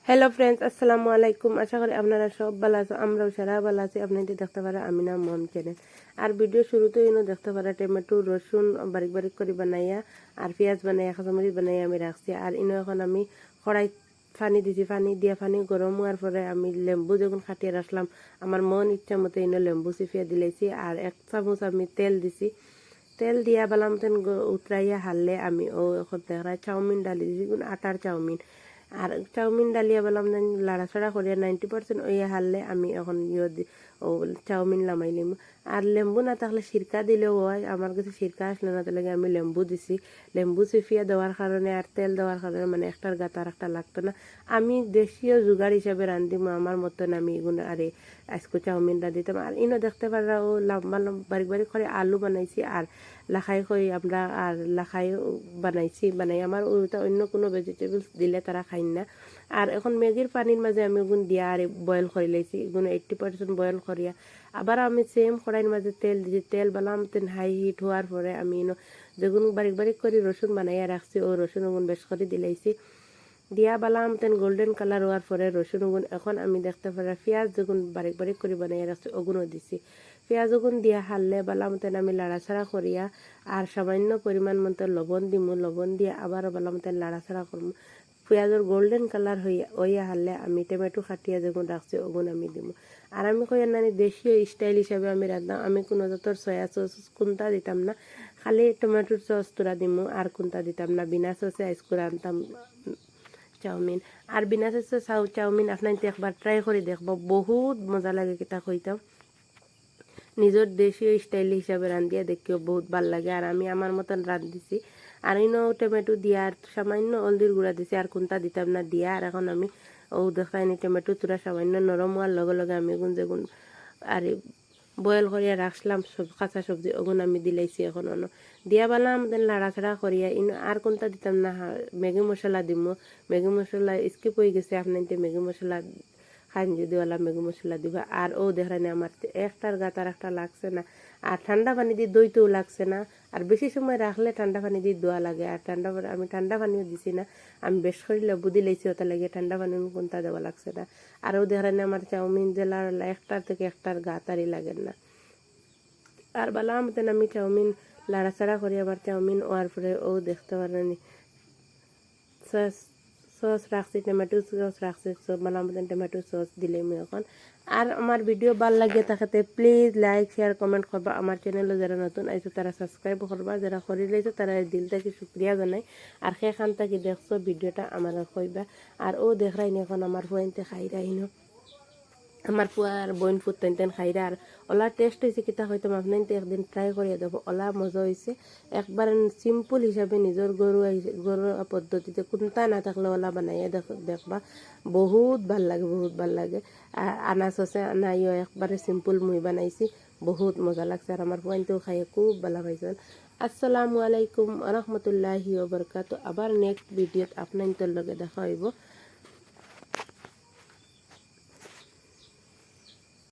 Hello friends, আসসালামু আলাইকুম। আশা করি আপনারা সব ভালো আছো, আমরাও সারা ভালো আছি। আপনাদের দেখতে পারা আমিনা মম চ্যানেল। আর ভিডিও শুরুতে ইনো দেখতে পারা টমেটো রসুন বারিক বারিক করে বানাইয়া আর পেঁয়াজ বানাইয়া কাঁচামরিচ বানাইয়া আমি রাখছি। আর ইনো এখন আমি কড়াই পানি দিছি, পানি গরম হওয়ার পরে আমি লেম্বু যখন কাটিয়ে রাখলাম আমার মন ইচ্ছা মতো ইনো লেম্বু চিপিয়ে দিলাইছি। আর 1 চামচ আমি তেল দিছি, তেল দিয়া বালামতেন উতরাইয়া হারলে আমি ও এখন দেখা চাউমিন ডালি দিছি, আটার চাউমিন। আর চাউমিন ডালিয়া বললাম লাড়াছাড়া করিয়া 90% ওইয়া হারলে আমি এখন ও চাউমিন লামাই লিম। আর লেম্বু না থাকলে সিরকা দিলেও হয়, আমার কাছে সিরকা আসলে না, তাহলে আমি লেম্বু দিছি। লেম্বু চিপিয়া দেওয়ার কারণে আর তেল দেওয়ার কারণে মানে একটার গাতা আর একটা লাগতো না। আমি দেশীয় জুগার হিসাবে রান্ধিম আমার মতন আমি এগুলো আরে আজকে চাউমিনটা দিতাম। আর ইনো দেখতে পারা ও লম্বা লম্বা বারিক বারিক করে আলু বানাইছি আর লাখাই কই আমরা আর লাখাই বানাই আমার ওটা অন্য কোনো ভেজিটেবলস দিলে তারা খাই না। আর এখন ম্যাগির পানির মাঝে আমি ওগুন দিয়া আর বয়েল করে লাইছি, এগুলো 80% বয়েল করিয়া আবার আমি সেম কড়াইয়ের মাঝে তেল দিছি। তেল বালাম তেন হাই হিট হওয়ার পরে আমি যেগুলো বারিক বারিক করে রসুন বানাইয়া রাখছি ও রসুন ওগুন বেশ করে দিলাইছি। দিয়া বালাম তেন গোল্ডেন কালার হওয়ার পরে রসুন ওগুন এখন আমি দেখতে পারা পেঁয়াজ যখন বারিক বারিক করে বানাইয়া রাখছি ওগুনও দিছি। পেঁয়াজ ওগুন দিয়া হারলে বালাম তেন আমি লাড়াছাড়া করিয়া আর সামান্য পরিমাণ মতো লবণ দিমু, লবণ দিয়ে আবারও বালাম তেন লাড়াছাড়া করবো। পেঁয়াজের গোল্ডেন কালার হইয়া হারলে আমি টমেটো কাটিয়া যেগুন রাখছি ওগুন আমি দিমু। আর আমি কই নানি দেশীয় স্টাইল হিসাবে আমি রান্না, আমি কোনো যতর সয়া সস কোনটা দিতাম না, খালি টমেটোর সস তোরা দিমু আর কোনটা দিতাম না। বিনা সসে আইস করে আনতাম চাউমিন। আর বিনা সসে চাউমিন আপনার একবার ট্রাই করে দেখব, বহুত মজা লাগে কিতা কইতাম। নিজের দেশীয় স্টাইল হিসাবে রান্ধিয়া দেখিও বহুত ভাল লাগে। আর আমি আমার মতন রান্ধিছি। আর ইনো টমেটো দিয়া আর সামান্য হলদির গুঁড়া দিছি আর কোনটা দিতাম না দিয়া। আর এখন আমি ও দেখাইনি টমেটো তোরা সামান্য নরম হওয়ার লগে লগে আমি যেগুন আর বয়েল করিয়া রাখলাম কাঁচা সবজি ওগুন আমি দিলাইছি এখন দিয়া বালাম দেন লাড়াছাড়া করিয়া ইনো আর কোনটা দিতাম না। ম্যাগি মশলা দিমু, ম্যাগি মশলা স্কিপ হয়ে গেছে, আপনার ম্যাগি মশলা খান যদি ওলা ম্যাগি মশলা দিবা। আর ও দেখানি আমার একটার গাত আর একটা লাগছে না। আর ঠান্ডা পানি দিয়ে দইতেও লাগছে না। আর বেশি সময় রাখলে ঠান্ডা পানি দিয়ে দোয়া লাগে। আর আমি ঠান্ডা পানিও দিছি না, আমি বেশ করে লেবু দিলেছি ওটা লাগে ঠান্ডা পানি কোনটা দেওয়া লাগছে না। আর ও দেখানি আমার চাউমিন জেলা একটার থেকে একটার গাতারই লাগে না। আর বালা মতন আমি চাউমিন লাড়াচাড়া করি আবার চাউমিন ওয়ার পরে ও দেখতে পারেনি সস সস রাখছি, টমেটো সস রাখছি, সব বালা মতন টমেটো সস দিলে আমি এখন। আর আমার ভিডিও ভাল লাগে তাকে প্লিজ লাইক শেয়ার কমেন্ট করবা। আমার চ্যানেলে যারা নতুন আইছো তারা সাবস্ক্রাইব করবা, যারা করে লাইছো তারা দিল থেকে শুক্রিয়া জানাই। আর সেখান থেকে দেখছো ভিডিওটা আমার কইবা। আর ও দেখাইনি এখন আমার পয়েন্টে খাই রাইনো আমার পুয়ার বইন ফুট তেন খাইরা। আর ওলা টেস্ট হয়েছে কিতা হয়তো আপনার একদিন ট্রাই করিয়া দেবো, ওলা মজা হয়েছে। একবার সিম্পল হিসাবে নিজের ঘরোয়া পদ্ধতিতে কোনটা না থাকলে ওলা বানাইয়া দেখবা, বহুত ভাল লাগে, বহুত ভাল লাগে। আনাজ আছে নাইও একবারে সিম্পল মুই বানাইছি, বহুত মজা লাগছে। আর আমার পয়েন্টও খাইয়ে খুব ভালো পাইছে। আসসালামু আলাইকুম রহমতুল্লাহি ওবরকাত। আবার নেক্সট ভিডিওত আপনার লগে দেখা হইব।